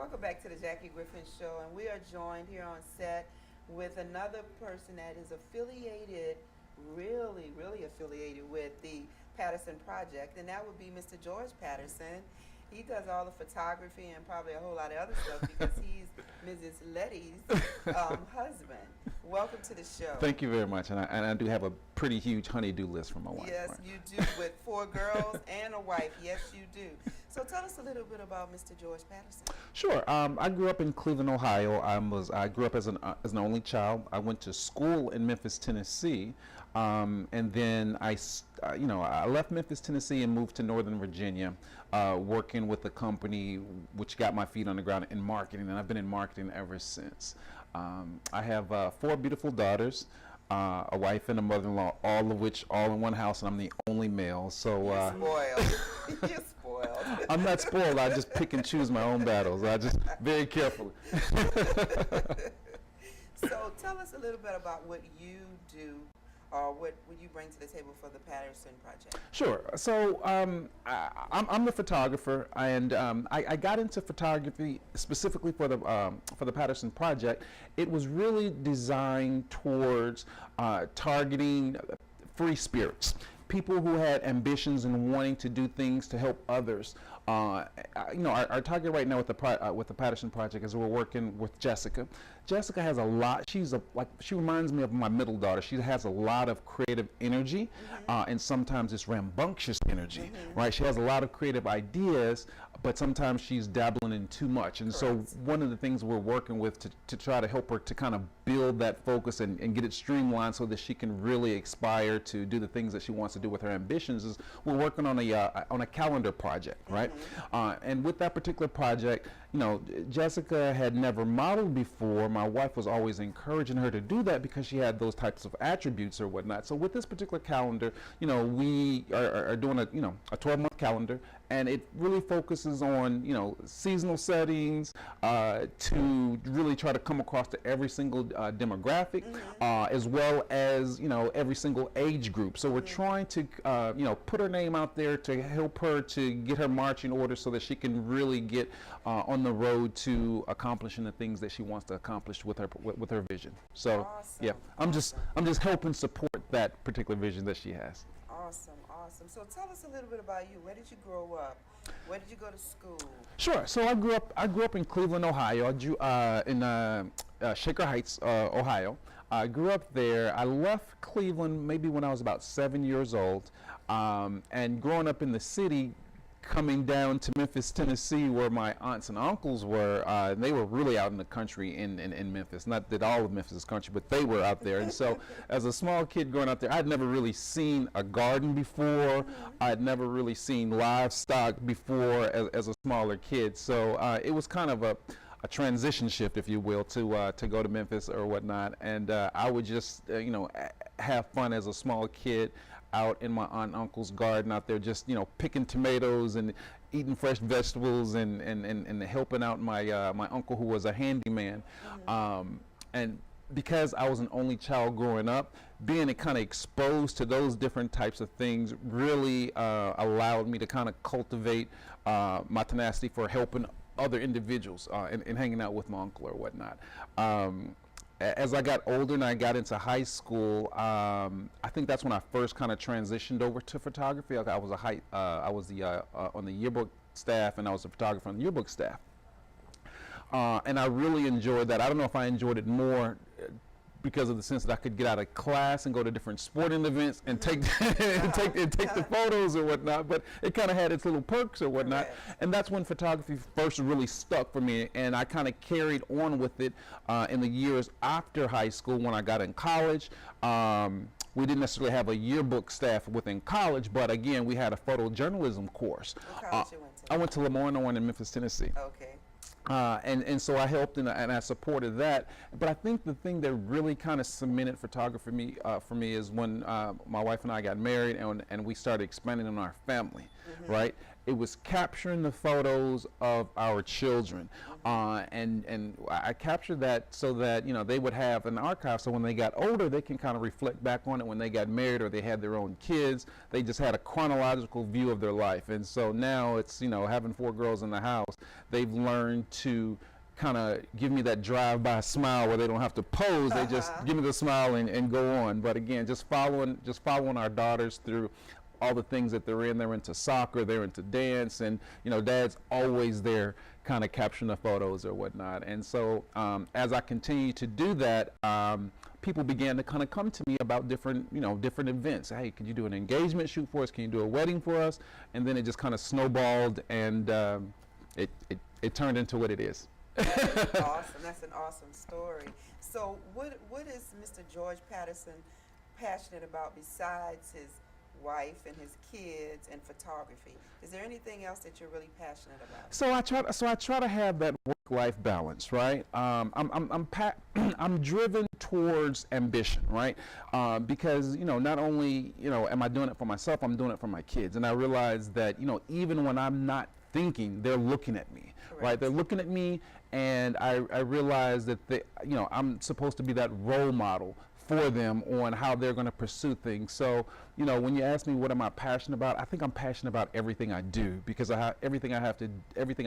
Welcome back to the Jackie Griffin Show, and we are joined here on set with another person that is affiliated, really affiliated with the Patterson Project, and that would be Mr. George Patterson. He does all the photography and probably a whole lot of other stuff because he's Mrs. Letty's husband. Welcome to the show. Thank you very much, and I do have a pretty huge honey-do list for my wife. Yes, right? you do, with 4 girls and a wife. Yes, you do. So tell us a little bit about Mr. George Patterson. Sure. I grew up in Cleveland, Ohio. I grew up as an only child. I went to school in Memphis, Tennessee, and then I left Memphis, Tennessee, and moved to Northern Virginia, working with a company which got my feet on the ground in marketing, and I've been in marketing ever since. I have 4 beautiful daughters, a wife and a mother-in-law, all of which all in one house, and I'm the only male. So you're spoiled. You're spoiled. I'm not spoiled. I just pick and choose my own battles. I just very carefully. So tell us a little bit about what you do, or what would you bring to the table for the Patterson Project? Sure. So I'm the photographer, and I got into photography specifically for the Patterson Project. It was really designed towards targeting free spirits, people who had ambitions and wanting to do things to help others. Our target right now with the Patterson Project is we're working with Jessica. Jessica has a lot. She reminds me of my middle daughter. She has a lot of creative energy, and sometimes it's rambunctious energy, right? She has a lot of creative ideas, but sometimes she's dabbling in too much. And so one of the things we're working with to try to help her to kind of build that focus and get it streamlined so that she can really aspire to do the things that she wants to do with her ambitions is we're working on a calendar project, right? And with that particular project, Jessica had never modeled before. My wife was always encouraging her to do that because she had those types of attributes or whatnot. So with this particular calendar, we are doing a 12-month calendar, and it really focuses on seasonal settings to really try to come across to every single demographic, as well as every single age group. So we're trying to put her name out there to help her to get her marching orders so that she can really get on the road to accomplishing the things that she wants to accomplish with her vision. So awesome. Yeah, I'm just helping support that particular vision that she has. Awesome. So tell us a little bit about you. Where did you grow up? Where did you go to school? Sure. So I grew up in Cleveland, Ohio. I grew in Shaker Heights, Ohio. I grew up there. I left Cleveland maybe when I was about 7 years old, and growing up in the city, coming down to Memphis, Tennessee, where my aunts and uncles were, they were really out in the country in Memphis. Not that all of Memphis is country, but they were out there. And so as a small kid growing out there, I'd never really seen a garden before. I'd never really seen livestock before as a smaller kid. So it was kind of a transition shift, if you will, to go to Memphis or whatnot. And I would just, have fun as a small kid out in my aunt and uncle's garden out there, just picking tomatoes and eating fresh vegetables and helping out my uncle, who was a handyman. And because I was an only child growing up, being kind of exposed to those different types of things really allowed me to kind of cultivate my tenacity for helping other individuals and hanging out with my uncle or whatnot. As I got older and I got into high school, I think that's when I first kind of transitioned over to photography. I was on the yearbook staff, and I was a photographer on the yearbook staff. And I really enjoyed that. I don't know if I enjoyed it more because of the sense that I could get out of class and go to different sporting events and take the photos or whatnot, but it kind of had its little perks or whatnot. And that's when photography first really stuck for me, and I kind of carried on with it in the years after high school. When I got in college, we didn't necessarily have a yearbook staff within college, but again, we had a photojournalism course. What college you went to? I went to Lemoyne in Memphis, Tennessee. Okay. And so I helped and I supported that. But I think the thing that really kind of cemented photography for me is when my wife and I got married and we started expanding on our family, right? It was capturing the photos of our children, and I captured that so that they would have an archive. So when they got older, they can kind of reflect back on it. When they got married or they had their own kids, they just had a chronological view of their life. And so now it's having 4 girls in the house. They've learned to kind of give me that drive-by smile where they don't have to pose. They just give me the smile and go on. But again, just following our daughters through all the things that they're in. They're into soccer, they're into dance, and Dad's always there kind of capturing the photos or whatnot. And so as I continue to do that, people began to kind of come to me about different events. Hey, could you do an engagement shoot for us? Can you do a wedding for us? And then it just kind of snowballed, and it turned into what it is. That's awesome. That's an awesome story. So what is Mr. George Patterson passionate about besides his wife and his kids and photography? Is there anything else that you're really passionate about? So I try to have that work-life balance, right? I'm driven towards ambition, right? Because not only am I doing it for myself, I'm doing it for my kids, and I realize that even when I'm not thinking, they're looking at me. Correct. Right? They're looking at me, and I realize that I'm supposed to be that role model for them on how they're going to pursue things. So, when you ask me what am I passionate about, I think I'm passionate about everything I do, because everything I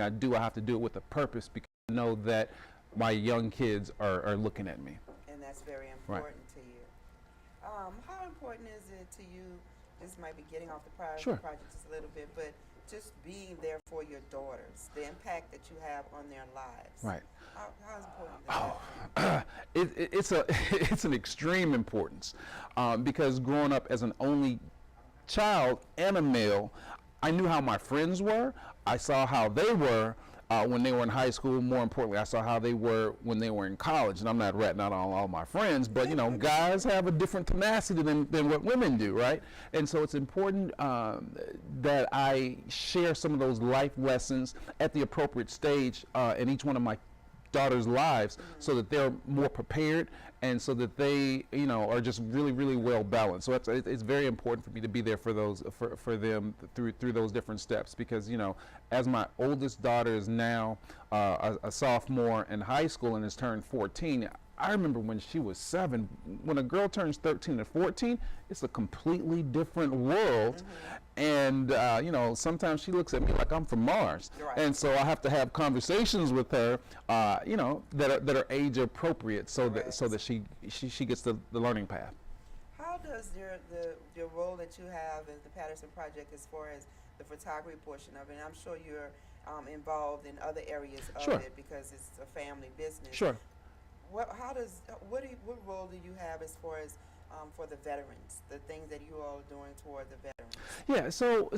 do, I have to do it with a purpose, because I know that my young kids are looking at me. And that's very important to you. How important is it to you, this might be getting off the project just a little bit, but just being there for your daughters, the impact that you have on their lives. Right. How important is that? It's an extreme importance, because growing up as an only child and a male, I knew how my friends were. I saw how they were when they were in high school. More importantly, I saw how they were when they were in college. And I'm not ratting out on all my friends, but guys have a different tenacity than what women do, right? And so it's important that I share some of those life lessons at the appropriate stage in each one of my daughters' lives, so that they're more prepared, and so that they are just really, really well balanced. So it's very important for me to be there for them through those different steps, because as my oldest daughter is now a sophomore in high school and has turned 14, I remember when she was 7. When a girl turns 13 and 14, it's a completely different world. And sometimes she looks at me like I'm from Mars. Right. And so I have to have conversations with her, that are age appropriate, so that she gets the learning path. How does your role that you have in the Patterson Project, as far as the photography portion of it, and I'm sure you're involved in other areas of it because it's a family business. Sure. What role do you have as far as for the veterans, the things that you all are doing toward the veterans? Yeah, so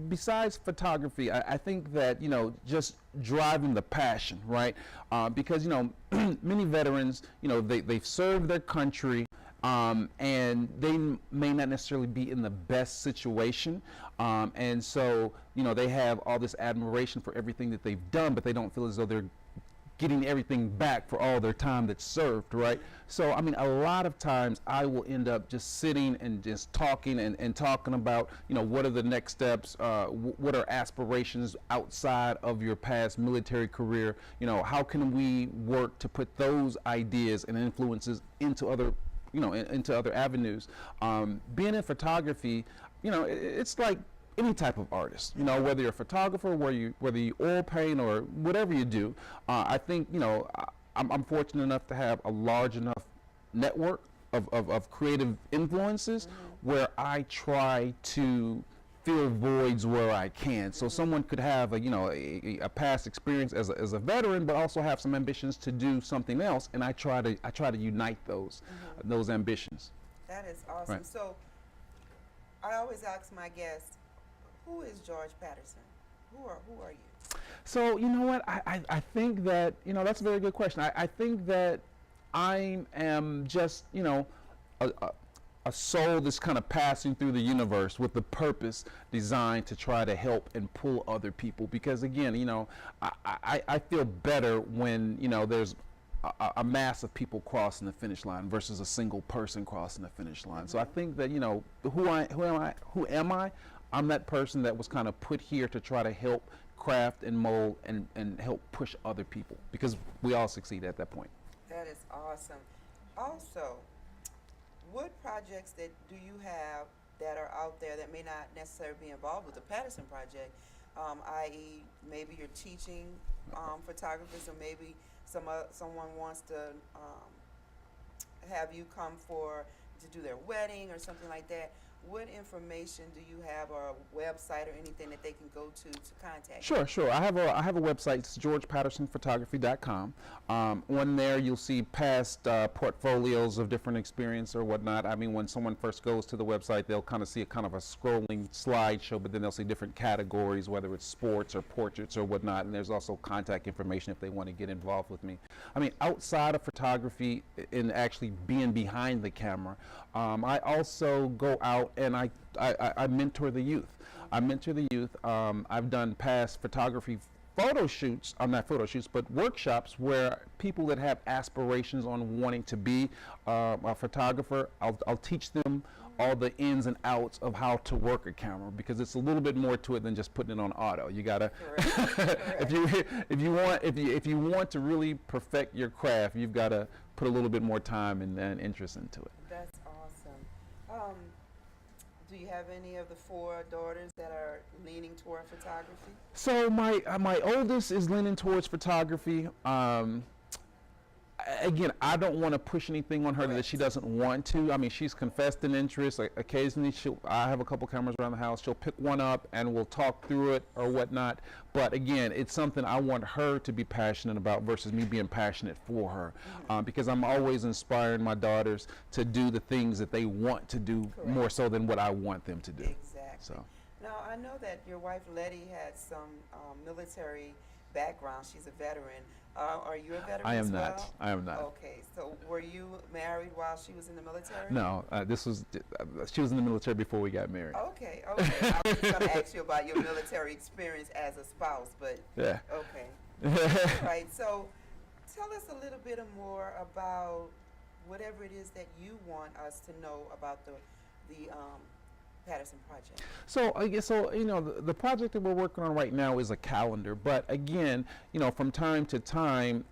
besides photography, I think that just driving the passion, right? Because many veterans, they've served their country, and they may not necessarily be in the best situation, and so they have all this admiration for everything that they've done, but they don't feel as though they're getting everything back for all their time that's served, right? So, a lot of times I will end up just sitting and just talking and talking about, what are the next steps, what are aspirations outside of your past military career, how can we work to put those ideas and influences into other, into other avenues. Being in photography, it's like any type of artist, whether you're a photographer, whether you oil paint or whatever you do. I think, I'm fortunate enough to have a large enough network of creative influences where I try to fill voids where I can. So someone could have a past experience as a veteran, but also have some ambitions to do something else, and I try to unite those ambitions. That is awesome. Right. So I always ask my guests, who is George Patterson? Who are you? So, you know what? I think that, that's a very good question. I think that I am just, a soul that's kind of passing through the universe with the purpose designed to try to help and pull other people. Because, again, I feel better when, there's a mass of people crossing the finish line versus a single person crossing the finish line. So I think that, who am I? I'm that person that was kind of put here to try to help craft and mold and help push other people, because we all succeed at that point. That is awesome. Also, what projects do you have that are out there that may not necessarily be involved with the Patterson Project, i.e., maybe you're teaching photographers, or maybe someone wants to have you come to do their wedding or something like that. What information do you have, or a website or anything that they can go to contact you? Sure. I have a website. It's georgepattersonphotography.com. On there, you'll see past portfolios of different experience or whatnot. I mean, when someone first goes to the website, they'll kind of see a kind of a scrolling slideshow, but then they'll see different categories, whether it's sports or portraits or whatnot. And there's also contact information if they want to get involved with me. I mean, outside of photography and actually being behind the camera, I also go out and I mentor the youth. I mentor the youth. I've done past photography photo shoots, not photo shoots, but workshops where people that have aspirations on wanting to be a photographer, I'll teach them all the ins and outs of how to work a camera, because it's a little bit more to it than just putting it on auto. You gotta, if you want to really perfect your craft, you've got to put a little bit more time and interest into it. That's awesome. Do you have any of the 4 daughters that are leaning toward photography? So my oldest is leaning towards photography. Again, I don't want to push anything on her that she doesn't want to. I mean, she's confessed an interest. Occasionally, I have a couple cameras around the house. She'll pick one up and we'll talk through it or whatnot. But again, it's something I want her to be passionate about versus me being passionate for her. Because I'm always inspiring my daughters to do the things that they want to do more so than what I want them to do. Exactly. So. Now, I know that your wife Letty had some military background. She's a veteran. Are you a veteran I am as not. well? I am not. Okay, so were you married while she was in the military? No, she was in the military before we got married. Okay. I was going to ask you about your military experience as a spouse, but yeah. Okay. All right, so tell us a little bit more about whatever it is that you want us to know about the Patterson project. So I guess the project that we're working on right now is a calendar, but again, from time to time,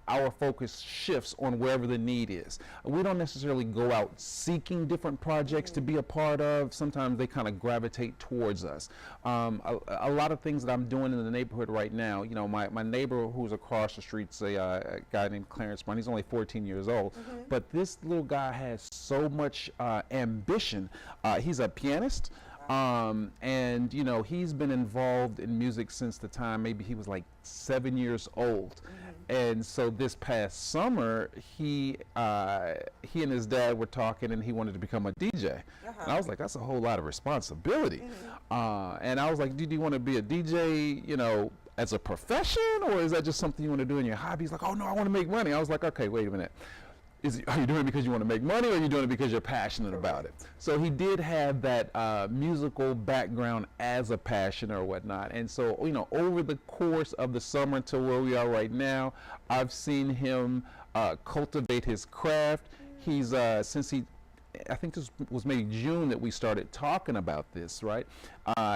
our focus shifts on wherever the need is. We don't necessarily go out seeking different projects to be a part of. Sometimes they kind of gravitate towards us. A lot of things that I'm doing in the neighborhood right now, my neighbor who's across the street's a guy named Clarence Brown. He's only 14 years old, but this little guy has so much ambition. He's a pianist. And he's been involved in music since the time maybe he was like 7 years old. And so this past summer, he and his dad were talking, and he wanted to become a DJ. And I was like, that's a whole lot of responsibility. And I was like, do you want to be a DJ, as a profession, or is that just something you want to do in your hobby? He's like, oh no, I want to make money. I was like, okay, wait a minute. Are you doing it because you want to make money, or are you doing it because you're passionate about it? So he did have that musical background as a passion or whatnot. And so, over the course of the summer to where we are right now, I've seen him cultivate his craft. He's, I think this was maybe June that we started talking about this, right?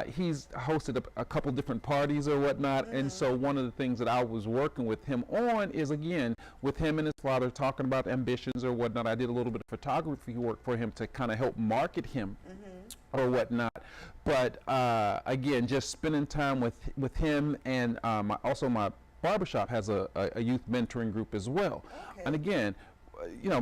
He's hosted a couple different parties or whatnot, and so one of the things that I was working with him on is, again, with him and his father talking about ambitions or whatnot. I did a little bit of photography work for him to kind of help market him or whatnot. But again, just spending time with him, and also my barbershop has a youth mentoring group as well. And again,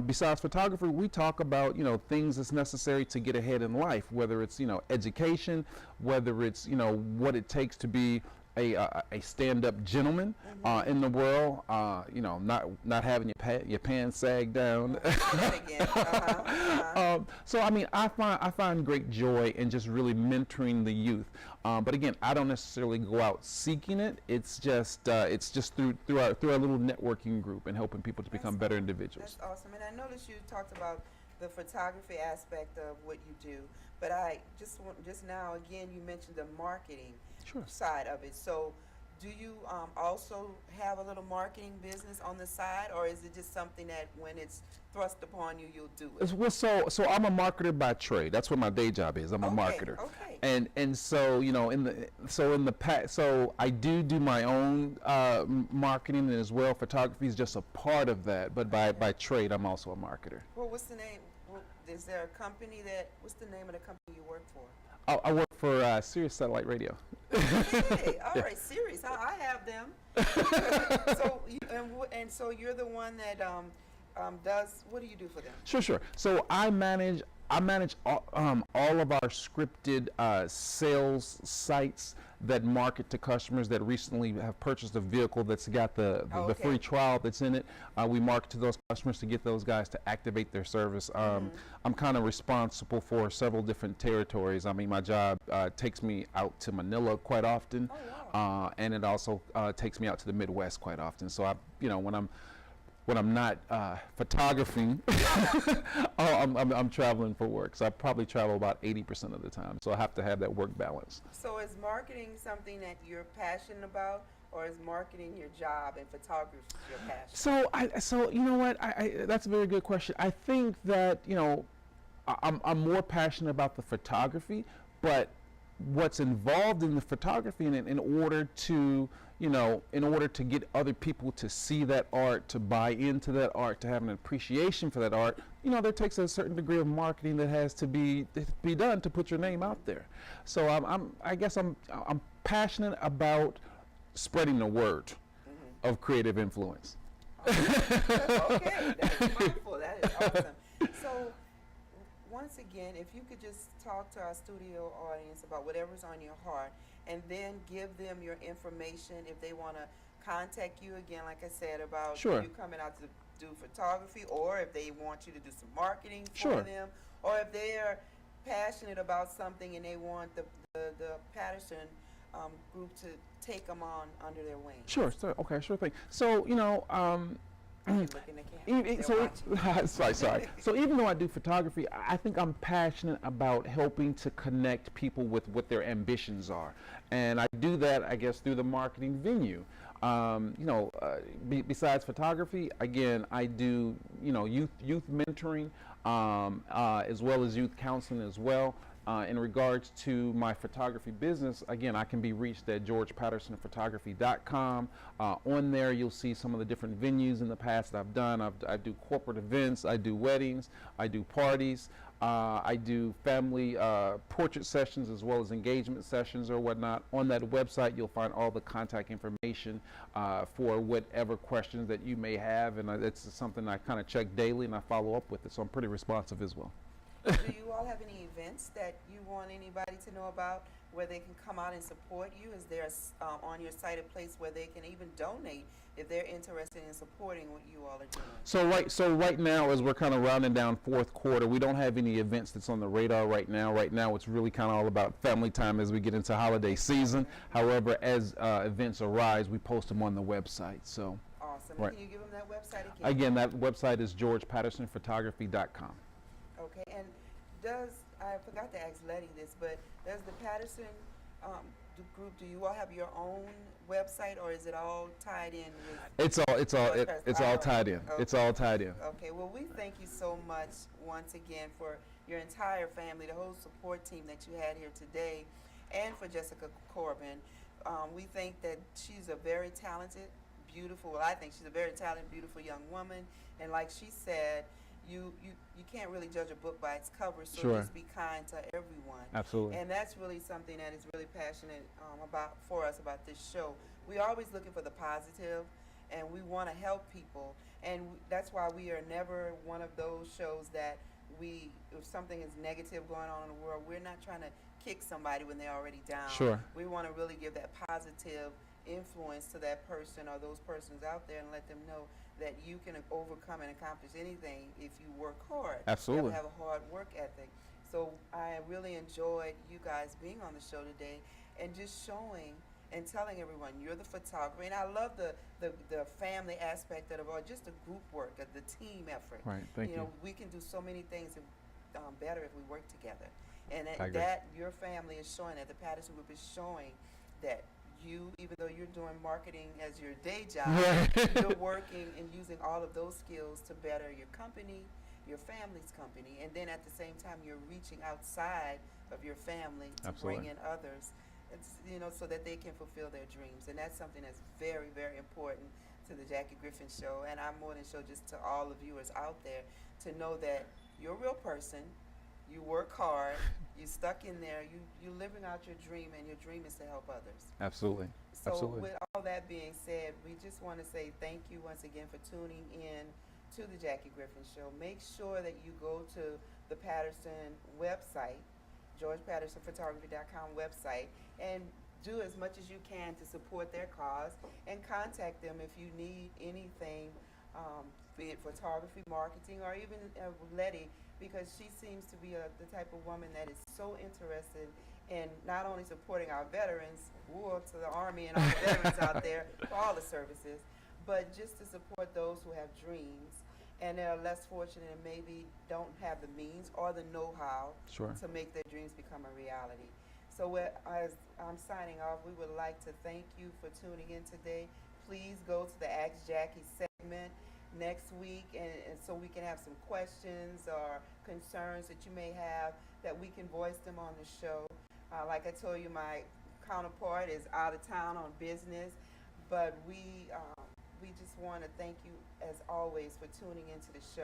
besides photography, we talk about, things that's necessary to get ahead in life, whether it's, education, whether it's, what it takes to be a stand-up gentleman in the world, not having your pants sag down. So I mean, I find great joy in just really mentoring the youth. But again, I don't necessarily go out seeking it. It's just through our little networking group and helping people to become better individuals. That's awesome. And I noticed you talked about the photography aspect of what you do, but just now again you mentioned the marketing side of it. So do you also have a little marketing business on the side, or is it just something that when it's thrust upon you, you'll do it? Well, so I'm a marketer by trade. That's what my day job is. I'm a marketer. Okay. And so so I do my own marketing as well. Photography is just a part of that, but by trade, I'm also a marketer. Well, what's the name? Is there a company what's the name of the company you work for? I work for Sirius Satellite Radio. Okay, all Yeah. right, serious. I have them. So and so you're the one that does. What do you do for them? Sure, sure. So I manage all of our scripted sales sites that market to customers that recently have purchased a vehicle that's got the free Okay. trial that's in it. We market to those customers to get those guys to activate their service. I'm kind of responsible for several different territories. I mean, my job takes me out to Manila quite often, Oh wow. and it also takes me out to the Midwest quite often. So when I'm not photographing, I'm traveling for work. So I probably travel about 80% of the time. So I have to have that work balance. So is marketing something that you're passionate about, or is marketing your job and photography your passion? So you know what? That's a very good question. I think that I'm more passionate about the photography, but what's involved in the photography in order to in order to get other people to see that art, to buy into that art, to have an appreciation for that art, there takes a certain degree of marketing that has to be done to put your name out there. So I guess I'm passionate about spreading the word of creative influence. Okay, that is wonderful. That is awesome. So, once again, if you could just talk to our studio audience about whatever's on your heart, and then give them your information if they want to contact you again, like I said, about Sure. you coming out to do photography, or if they want you to do some marketing for Sure. them, or if they're passionate about something and they want the Patterson group to take them on under their wing. Sure. Okay. Sure thing. So You look in the camera. They're So, watching. sorry. So even though I do photography, I think I'm passionate about helping to connect people with what their ambitions are, and I do that, I guess, through the marketing venue. Besides photography, again, I do youth mentoring, as well as youth counseling as well. In regards to my photography business, again, I can be reached at georgepattersonphotography.com. On there, you'll see some of the different venues in the past that I've done. I do corporate events, I do weddings, I do parties, I do family portrait sessions as well as engagement sessions or whatnot. On that website, you'll find all the contact information for whatever questions that you may have, and it's something I kind of check daily and I follow up with it, so I'm pretty responsive as well. Do you all have any events that you want anybody to know about where they can come out and support you? Is there on your site a place where they can even donate if they're interested in supporting what you all are doing? So right now, as we're kind of rounding down fourth quarter, we don't have any events that's on the radar right now. Right now, it's really kind of all about family time as we get into holiday season. However, as events arise, we post them on the website. So Awesome. Right. Can you give them that website again? again, that website is georgepattersonphotography.com. Okay, and I forgot to ask Letty this, but does the Patterson group, do you all have your own website, or is it all tied in with? It's all tied in. Okay. It's all tied in. Okay, well, we thank you so much once again for your entire family, the whole support team that you had here today, and for Jessica Corbin. We think that she's a very talented, beautiful, well, I think she's a very talented, beautiful young woman, and like she said, you can't really judge a book by its cover, so Sure. just be kind to everyone. Absolutely. And that's really something that is really passionate for us about this show. We're always looking for the positive, and we want to help people, and that's why we are never one of those shows that if something is negative going on in the world, we're not trying to kick somebody when they're already down. Sure. We want to really give that positive influence to that person or those persons out there and let them know that you can overcome and accomplish anything if you work hard. Absolutely. You have a hard work ethic. So I really enjoyed you guys being on the show today and just showing and telling everyone you're the photographer. And I love the family aspect of it, or just the group work, the team effort. Right. Thank you. We can do so many things better if we work together. And I agree. that your family is showing, that the Patterson Group is showing that you, even though you're doing marketing as your day job, you're working and using all of those skills to better your company, your family's company, and then at the same time you're reaching outside of your family to Absolutely. bring in others, so that they can fulfill their dreams. And that's something that's very, very important to the Jackie Griffin Show, and our morning show, just to all the viewers out there, to know that you're a real person, you work hard, you stuck in there. You're living out your dream, and your dream is to help others. Absolutely. So Absolutely. with all that being said, we just want to say thank you once again for tuning in to the Jackie Griffin Show. Make sure that you go to the Patterson website, GeorgePattersonPhotography.com website, and do as much as you can to support their cause, and contact them if you need anything, be it photography, marketing, or even Letty, because she seems to be the type of woman that is so interested in not only supporting our veterans, war to the Army and all the veterans out there for all the services, but just to support those who have dreams and are less fortunate and maybe don't have the means or the know-how Sure. to make their dreams become a reality. So as I'm signing off, we would like to thank you for tuning in today. Please go to the Ask Jackie segment next week, and so we can have some questions or concerns that you may have, that we can voice them on the show. Like I told you, my counterpart is out of town on business, but we just want to thank you as always for tuning into the show.